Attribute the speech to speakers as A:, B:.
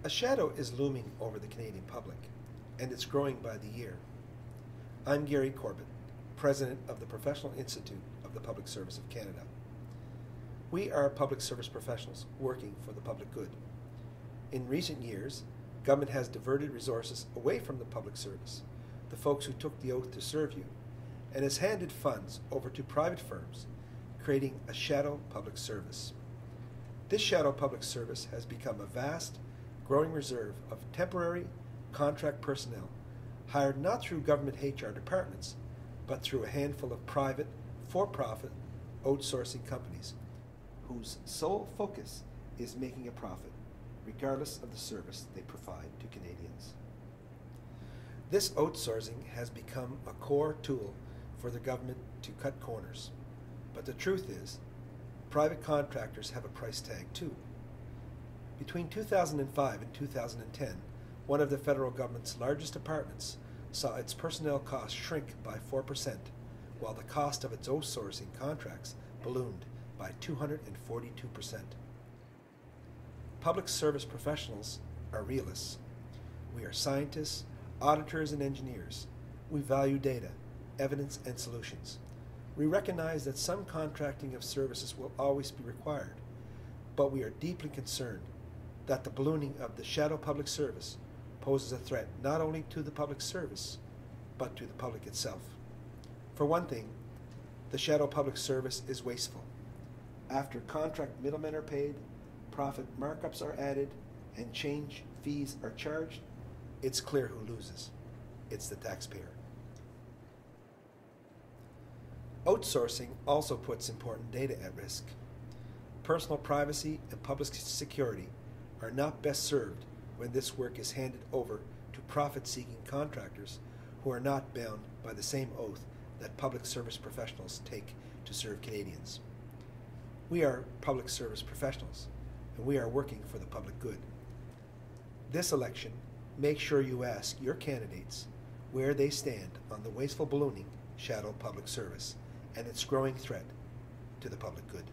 A: A shadow is looming over the Canadian public, and it's growing by the year. I'm Gary Corbett, President of the Professional Institute of the Public Service of Canada. We are public service professionals working for the public good. In recent years, government has diverted resources away from the public service, the folks who took the oath to serve you, and has handed funds over to private firms, creating a shadow public service. This shadow public service has become a vast, growing reserve of temporary contract personnel hired not through government HR departments, but through a handful of private, for-profit outsourcing companies whose sole focus is making a profit, regardless of the service they provide to Canadians. This outsourcing has become a core tool for the government to cut corners. But the truth is, private contractors have a price tag too. Between 2005 and 2010, one of the federal government's largest departments saw its personnel costs shrink by 4%, while the cost of its outsourcing contracts ballooned by 242%. Public service professionals are realists. We are scientists, auditors, and engineers. We value data, evidence, and solutions. We recognize that some contracting of services will always be required, but we are deeply concerned that the ballooning of the shadow public service poses a threat not only to the public service, but to the public itself. For one thing, the shadow public service is wasteful. After contract middlemen are paid, profit markups are added, and change fees are charged, it's clear who loses. It's the taxpayer. Outsourcing also puts important data at risk. Personal privacy and public security are not best served when this work is handed over to profit-seeking contractors who are not bound by the same oath that public service professionals take to serve Canadians. We are public service professionals, and we are working for the public good. This election, make sure you ask your candidates where they stand on the wasteful ballooning shadow public service and its growing threat to the public good.